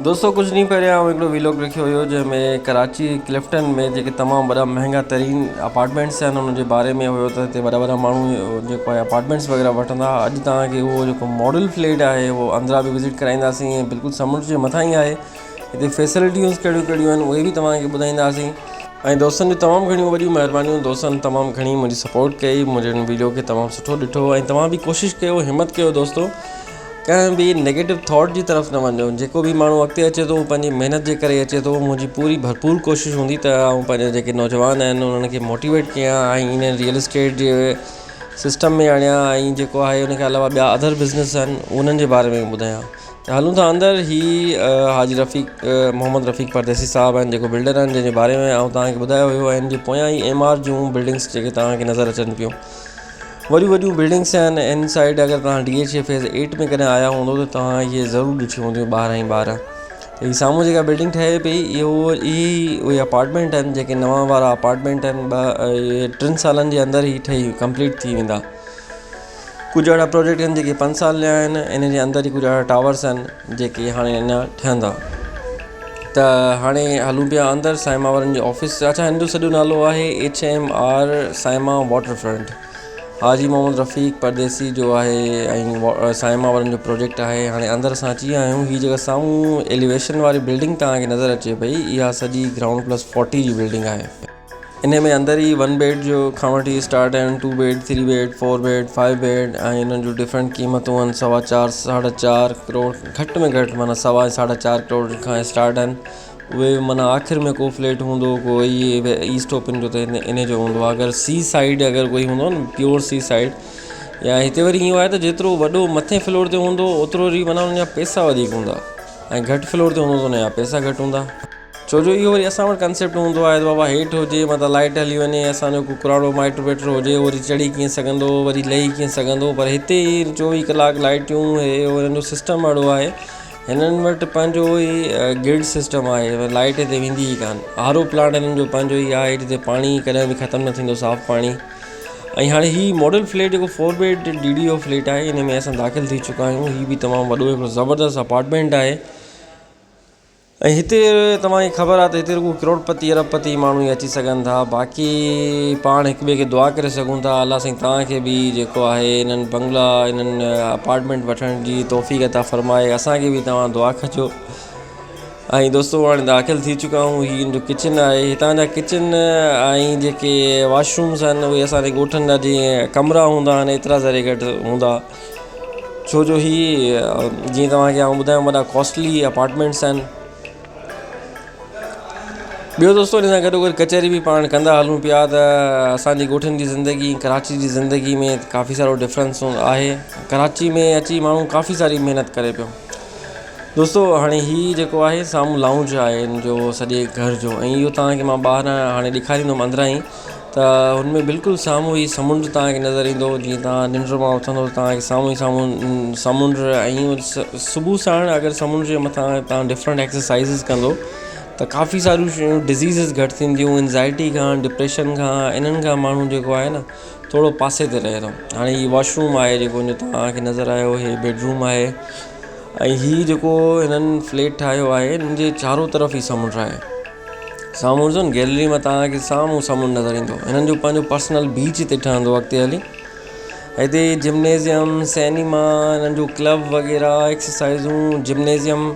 दोस्तों कुछ ॾींहं पहिरियां हिकिड़ो व्लॉग रखियो हुयो जंहिंमें कराची क्लिफ्टन में जेके तमामु वॾा महांगा तरीन अपार्टमेंट्स आहिनि उन्हनि जे बारे में हुयो त हिते वॾा वॾा माण्हू जेको आहे अपार्टमेंट्स वग़ैरह वठंदा। अॼु तव्हांखे उहो जेको मॉडल फ्लैट आहे उहो अंदरां बि विज़िट कराईंदासीं ऐं बिल्कुलु समुंड जे मथां ई आहे। हिते फैसिलिटियूं कहिड़ियूं कहिड़ियूं आहिनि उहे बि तव्हांखे ॿुधाईंदासीं। ऐं दोस्तनि जी तमामु घणियूं वॾियूं महिरबानियूं। दोस्तनि तमामु घणी मुंहिंजी सपोर्ट कई, मुंहिंजे हिन वीडियो खे तमामु सुठो ॾिठो ऐं तव्हां बि कोशिशि कयो, हिमत कयो दोस्तो, कंहिं बि नेगेटिव थॉट जी तरफ़ न वञो। जेको बि माण्हू अॻिते अचे थो पंहिंजी महिनत जे करे अचे थो। मुंहिंजी पूरी भरपूर कोशिशि हूंदी त आउं पंहिंजे जेके नौजवान आहिनि उन्हनि खे मोटिवेट कयां ऐं in real estate J system में आणियां ऐं जेको आहे उनखे अलावा ॿिया अदर बिज़नेस आहिनि उन्हनि जे बारे में ॿुधायां। त हलूं था अंदरि। ही हाजी रफ़ीक मोहम्मद रफ़ीक परदेसी साहिबु आहिनि जेको बिल्डर आहिनि, जंहिंजे बारे में आउं तव्हांखे ॿुधायो हुयो। ऐं इन जे पोयां ई MR जूं बिल्डिंग्स जेके तव्हांखे नज़र अचनि पियूं, वॾियूं वॾियूं बिल्डिंग्स आहिनि इन साइड। अगरि तव्हां DHA फेज़ 8 में कॾहिं आया हूंदो त तव्हां इहे ज़रूरु ॾिठियूं हूंदियूं 12 ई 12। त हीअ साम्हूं जेका बिल्डिंग ठहे पई इहे उहे अपार्टमेंट आहिनि जेके नवां वारा अपार्टमेंट आहिनि। 3 सालनि जे अंदरि ई ठही कंप्लीट थी वेंदा। कुझु अहिड़ा प्रोजेक्ट आहिनि जेके 5 साल जा आहिनि। इन जे अंदरि ई कुझु अहिड़ा टावर्स आहिनि जेके हाणे अञा ठहंदा। त हाणे हलूं पिया अंदरि साइमा वारनि जी ऑफिस। अच्छा, हिन जो सॼो नालो आहे HMR साइमा वाटर फ्रंट। हाजी मोहम्मद रफ़ीक परदेसी जो आहे ऐं साइमा वारनि जो प्रोजेक्ट आहे। हाणे अंदरि असां अची विया आहियूं। हीअ जेका साम्हूं एलिवेशन वारी बिल्डिंग तव्हांखे नज़र अचे पई, इहा सॼी ग्राउंड+40 जी बिल्डिंग आहे। इन में अंदरि ई 1 बेड जो खां वठी स्टार्ट आहिनि, 2 बेड, 3 बेड, 4 बेड, 5 बेड ऐं इन्हनि जूं डिफरेंट क़ीमतूं आहिनि। 4.25 4.5 करोड़ घटि में घटि माना 4.25 करोड़ खां स्टार्ट आहिनि। उहे माना आख़िर में को फ्लैट हूंदो कोई ईस्ट ओपन जो त इन जो हूंदो आहे। अगरि सी साइड अगरि कोई हूंदो न, प्योर सी साइड, या हिते वरी ईअं आहे त जेतिरो वॾो मथे फ्लोर ते हूंदो ओतिरो ई माना उन जा पैसा वधीक हूंदा ऐं घटि फ्लोर ते हूंदो त उन जा पैसा घटि हूंदा। छो जो इहो वरी असां वटि कंसेप्ट हूंदो आहे त बाबा हेठि हुजे, मतिलबु लाइट हली वञे, असांजो को पुराणो माइट वेटर हुजे, वरी चढ़ी कीअं सघंदो, वरी लही कीअं सघंदो। पर हिते 24 कलाक लाइटियूं हिननि जो सिस्टम अहिड़ो आहे। हिननि वटि पंहिंजो ई ग्रिड सिस्टम आहे। लाइट हिते वेंदी ई कान। RO प्लांट हिननि जो पंहिंजो ई आहे। हिते पाणी कॾहिं बि ख़तमु न थींदो, साफ़ु पाणी। ऐं हाणे हीअ मॉडल फ्लैट जेको 4 बेड DDO फ्लैट आहे, इन में असां दाख़िल थी चुका आहियूं। हीअ बि तमामु वॾो हिकिड़ो ज़बरदस्त अपार्टमेंट आहे। ऐं हिते तव्हांखे ख़बर आहे त हिते रुॻो करोड़पति अरबपति माण्हू ई अची सघनि था। बाक़ी पाण हिक ॿिए खे दुआ करे सघूं था अलाह साईं तव्हांखे बि जेको आहे इन्हनि बंगला इन्हनि अपार्टमेंट वठण जी तौफ़ीक़ अता फ़रमाए। असांखे बि तव्हां दुआ कजो। ऐं दोस्तो हाणे दाख़िल थी चुका आहियूं। हीअ हिन जो किचन आहे। हितां जा किचन ऐं जेके वॉशरूम्स आहिनि उहे असांजे ॻोठनि जा जीअं कमरा हूंदा आहिनि एतिरा ज़रे घटि हूंदा। छो जो हीअ जीअं तव्हांखे आउं ॿुधायां वॾा कॉस्टली अपार्टमेंट्स आहिनि। ॿियो दोस्तो हिन सां गॾोगॾु कचहरी बि पाण कंदा हलूं पिया त असांजी ॻोठनि जी ज़िंदगी कराची जी ज़िंदगी में काफ़ी सारो डिफरेंस आहे। कराची में अची माण्हू काफ़ी सारी महिनत करे पियो। दोस्तो हाणे हीअ जेको आहे साम्हूं लाउंज आहे हिन जो सॼे घर जो, ऐं इहो तव्हांखे मां ॿाहिरां हाणे ॾेखारींदुमि अंदरां ई। त हुनमें बिल्कुलु साम्हूं ई समुंड तव्हांखे नज़र ईंदो। जीअं तव्हां निंड मां उथंदो तव्हांखे साम्हूं ई साम्हूं समुंड। ऐं सुबुह साण अगरि समुंड जे मथां तव्हां डिफरेंट एक्सरसाइज़िस कंदो त काफ़ी सारियूं शयूं डिज़ीज़िस घटि थींदियूं। एंज़ाइटी खां, डिप्रेशन खां, इन्हनि खां माण्हू जेको आहे न थोरो पासे ते रहे थो। हाणे हीअ वॉशरूम आहे जेको तव्हांखे नज़र आयो, इहे बेडरूम आहे। ऐं हीअ जेको हिननि फ्लैट ठाहियो आहे हिन जे चारो तरफ़ ई समुंड आहे। साम्हूं ॾिसो न, गैलरी मां तव्हांखे साम्हूं समुंड नज़र ईंदो। हिननि जो पंहिंजो पर्सनल बीच हिते ठहंदो अॻिते हली। हिते जिमनेज़ियम, सिनेमा, हिननि जो क्लब वग़ैरह, एक्सरसाइज़ूं, जिमनेज़ियम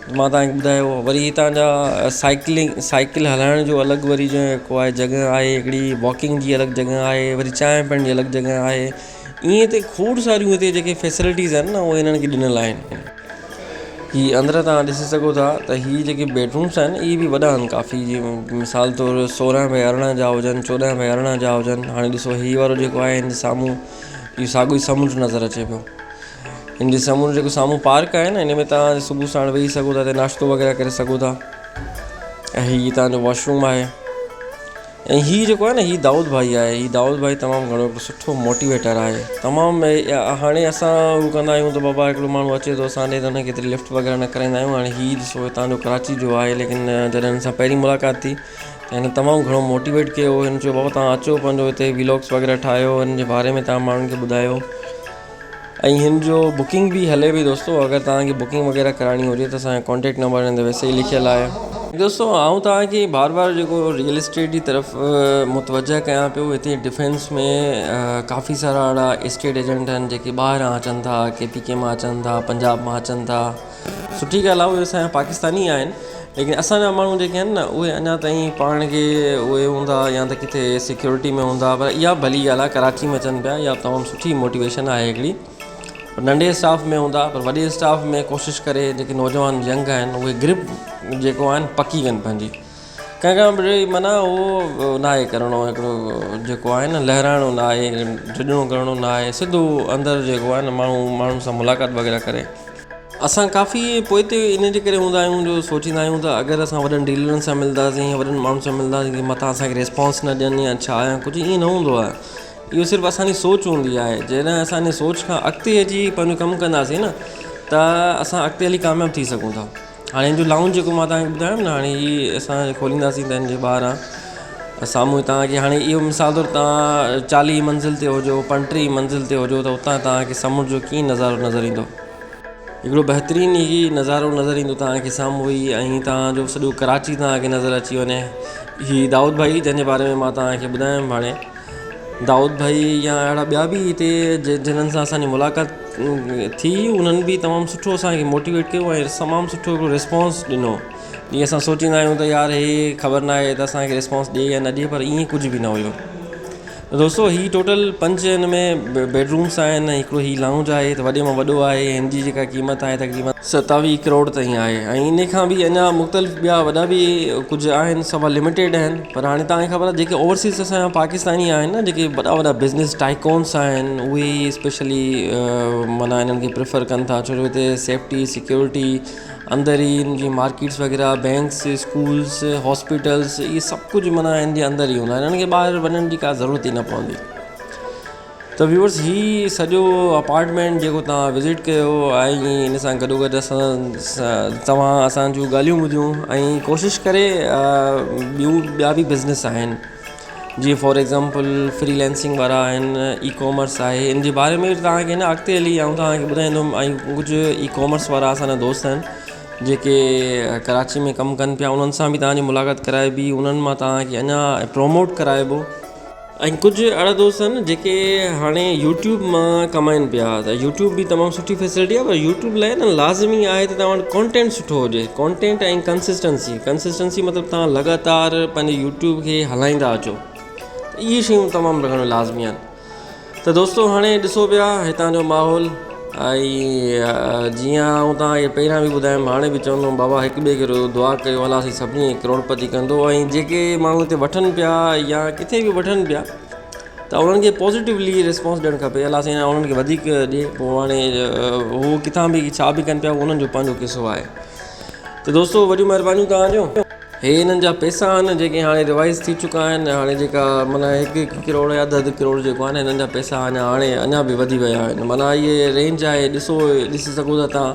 मां तव्हांखे ॿुधायो। वरी हितां जा साइकिल हलाइण जो अलॻि वरी जेको आहे जॻह आहे हिकिड़ी, वॉकिंग जी अलॻि जॻह आहे, वरी चांहि पीअण जी अलॻि जॻह आहे। ईअं हिते खोड़ सारियूं हिते जेके फैसिलिटीज़ आहिनि न उहे हिननि खे ॾिनल आहिनि। हीअ अंदरि तव्हां ॾिसी सघो था त हीअ जेके बेडरूम्स आहिनि इहे बि वॾा आहिनि काफ़ी। जीअं मिसाल तौरु 16x18 जा हुजनि, 14x18 जा हुजनि। हाणे ॾिसो हीअ वारो जेको आहे हिन साम्हूं इहो साॻियो ई समुंड नज़र अचे पियो। हिन जे समुंड जेको साम्हूं पार्क आहे न, हिन में तव्हां सुबुह साण वेही सघो था, नाश्तो वग़ैरह करे सघो था। ऐं हीअ तव्हांजो वॉशरूम आहे। ऐं हीअ जेको आहे न हीअ दाऊद भाई आहे। हीअ दाऊद भाई तमामु घणो हिकिड़ो सुठो मोटिवेटर आहे तमामु। हाणे असां हू कंदा आहियूं त बाबा हिकिड़ो माण्हू अचे थो असांजे त हुनखे एतिरी लिफ्ट वग़ैरह न कराईंदा आहियूं। हाणे हीअ ॾिसो तव्हांजो कराची जो आहे, लेकिन जॾहिं हिन सां पहिरीं मुलाक़ात थी त हिन तमामु घणो मोटिवेट कयो। हिन चयो बाबा तव्हां अचो, पंहिंजो हिते व्लॉग्स वग़ैरह ठाहियो, हिन जे बारे में तव्हां माण्हुनि खे ॿुधायो। ऐं हिन जो बुकिंग बि हले पई दोस्तों। अगरि तव्हांखे बुकिंग वग़ैरह कराइणी हुजे त असांजो कॉन्टेक्ट नंबर हिन ते वैसे ई लिखियलु आहे। दोस्तों आउं तव्हांखे बार बार जेको रियल इस्टेट जी तरफ़ मुतवजह कयां पियो। हिते डिफेंस में काफ़ी सारा अहिड़ा इस्टेट एजेंट आहिनि जेके ॿाहिरां अचनि था, KPK मां अचनि था, पंजाब मां अचनि था। सुठी ॻाल्हि आहे, उहे असांजा पाकिस्तानी आहिनि, लेकिन असांजा माण्हू जेके आहिनि न उहे अञा ताईं पाण खे उहे हूंदा या त किथे सिक्योरिटी में हूंदा। पर इहा भली ॻाल्हि आहे, कराची में अचनि पिया, इहा तमामु सुठी मोटिवेशन आहे हिकिड़ी। नंढे स्टाफ में हूंदा पर वॾे स्टाफ में कोशिशि करे जेके नौजवान यंग आहिनि उहे ग्रिप जेको आहिनि पकी कनि पंहिंजी। कंहिंखां बि माना उहो न आहे करिणो, हिकिड़ो जेको आहे न लहराइणो न आहे, झुॾणो करिणो न आहे, सिधो अंदरि जेको आहे न माण्हुनि सां मुलाक़ात वग़ैरह करे। असां काफ़ी पोइ ते इन जे करे हूंदा आहियूं जो सोचींदा आहियूं त अगरि असां वॾनि डीलरनि सां मिलंदासीं, वॾनि माण्हुनि सां मिलंदासीं कि मथां असांखे रिस्पॉन्स न ॾियनि या छा या कुझु ईअं न हूंदो आहे। इहो सिर्फ़ु असांजी सोच हूंदी आहे। जॾहिं असांजी सोच खां अॻिते अची पंहिंजो कमु कंदासीं न त असां अॻिते हली कामयाबु थी सघूं था। हाणे हिन जो लाउंज जेको मां तव्हांखे ॿुधायो न, हाणे हीअ असां खोलींदासीं त हिन जे ॿाहिरां साम्हूं तव्हांखे हाणे इहो मिसाल तौरु तव्हां 40 मंज़िल ते हुजो, 35 मंज़िल ते हुजो त उतां तव्हांखे समुंड जो कीअं नज़ारो नज़र ईंदो। हिकिड़ो बहितरीनु ई नज़ारो नज़र ईंदो तव्हांखे साम्हूं ई। ऐं तव्हांजो सॼो कराची तव्हांखे नज़र अची वञे। हीअ दाऊद भाई जंहिंजे बारे में मां तव्हांखे ॿुधायुमि हाणे, दाऊद भाई या अहिड़ा ॿिया बि हिते जिन्हनि सां असांजी मुलाक़ात थी, उन्हनि बि तमामु सुठो असांखे मोटिवेट कयो ऐं तमामु सुठो हिकिड़ो रिस्पॉन्स ॾिनो। जीअं असां सोचींदा आहियूं त यार हे ख़बर न आहे त असांखे रिस्पॉन्स ॾिए या न ॾिए, पर ईअं कुझु बि न हुयो। दोस्तों हीअ टोटल 5 हिन में बेडरूम्स आहिनि। हिकिड़ो हीअ लाउंज आहे त वॾे मां वॾो आहे। हिन जी जेका क़ीमत आहे तक़रीबन 27 करोड़ ताईं आहे। ऐं इन खां बि अञा मुख़्तलिफ़ ॿिया वॾा बि कुझु आहिनि, सभु लिमिटेड आहिनि। पर हाणे तव्हांखे ख़बर आहे जेके ओवरसीज़ असांजा पाकिस्तानी आहिनि न, जेके वॾा वॾा बिज़नेस टाइकोन्स आहिनि, उहे स्पेशली माना हिननि खे प्रिफर कनि था छो जो हिते सेफ्टी सिक्योरिटी अंदरि ई हिन जी मार्केट्स वग़ैरह, बैंक्स, स्कूल्स, हॉस्पिटल्स, इहे सभु कुझु माना हिन जे अंदरि ई हूंदा। हिननि खे ॿाहिरि वञण जी का ज़रूरत ई न पवंदी। त व्यूअर्स हीअ सॼो अपार्टमेंट जेको तव्हां विज़िट कयो ऐं इन सां गॾोगॾु तव्हां असांजूं ॻाल्हियूं ॿुधियूं ऐं कोशिशि करे ॿिया बि बिज़नेस आहिनि, जीअं फॉर एग्ज़ाम्पल फ्रीलैंसिंग वारा आहिनि, ई कॉमर्स आहे। इन जे बारे में तव्हांखे न अॻिते हली ऐं तव्हांखे ॿुधाईंदुमि। ऐं कुझु ई कॉमर्स वारा असांजा दोस्त आहिनि जेके कराची में कमु कनि पिया, उन्हनि सां बि तव्हांजी मुलाक़ात कराइबी, उन्हनि मां तव्हांखे अञा प्रमोट कराइबो। ऐं कुझु अहिड़ा दोस्त आहिनि जेके हाणे यूट्यूब मां कमाइनि पिया। त यूट्यूब बि तमामु सुठी फैसिलिटी आहे, पर यूट्यूब लाइ न लाज़मी आहे त तव्हां वटि कॉन्टेंट सुठो हुजे। कॉन्टेंट ऐं कंसिस्टेंसी मतिलबु तव्हां लगातार पंहिंजे यूट्यूब खे हलाईंदा अचो। इहे शयूं तमामु रखणु लाज़मी आहिनि। त दोस्तों हाणे ॾिसो पिया हितां जो माहौल। ऐं जीअं आउं तव्हांखे पहिरियां बि ॿुधायुमि, हाणे बि चवंदुमि बाबा हिक ॿिए खे दुआ कयो, अलाह साईं सभिनी करोड़पति कंदो। ऐं जेके माण्हू हिते वठनि पिया या किथे बि वठनि पिया त उन्हनि खे पॉज़िटिवली रिस्पॉन्स ॾियणु खपे। अलाह साईं उन्हनि खे वधीक ॾिए। पोइ हाणे हू किथां बि छा बि कनि पिया, उन्हनि जो पंहिंजो किसो आहे। त दोस्तों वॾियूं महिरबानियूं तव्हांजो। हे हिननि जा पैसा आहिनि जेके हाणे रिवाइज़ थी चुका आहिनि। हाणे जेका माना 1 करोड़ या अधु करोड़ जेको आहे न, हिननि जा पैसा अञा बि वधी विया आहिनि। माना इहे रेंज आहे, ॾिसी सघो था तव्हां।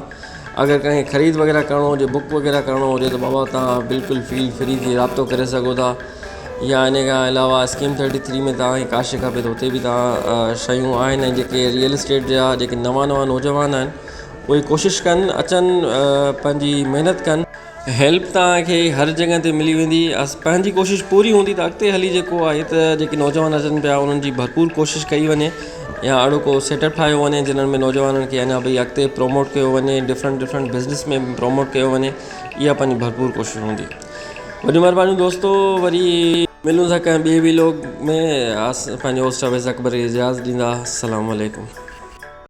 अगरि कंहिंखे ख़रीद वग़ैरह करिणो हुजे, बुक वग़ैरह करिणो हुजे त बाबा तव्हां बिल्कुलु फील फ्री थी राब्तो करे सघो था। या इन खां अलावा स्कीम 33 में तव्हांखे काश खपे त हुते बि तव्हां शयूं आहिनि। जेके रियल इस्टेट जा जेके नवां नौजवान आहिनि उहे कोशिशि कनि, अचनि, पंहिंजी महिनत कनि। हेल्प तव्हांखे हर जॻह ते मिली वेंदी। पंहिंजी कोशिशि पूरी हूंदी त अॻिते हली जेको आहे त जेके नौजवान अचनि पिया उन्हनि जी भरपूर कोशिशि कई वञे या अहिड़ो को सेटअप ठाहियो वञे जिन्हनि में नौजवाननि खे अञा भई अॻिते प्रोमोट कयो वञे, डिफरेंट बिज़नेस में प्रोमोट कयो वञे। इहा पंहिंजी भरपूर कोशिशि हूंदी। वॾी महिरबानी दोस्तों, वरी मिलूं था कंहिं ॿिए व्लॉग में। पंहिंजो होस्ट अवैस अकबर खे इजाज़त ॾींदा। अस्सलामु अलैकुम।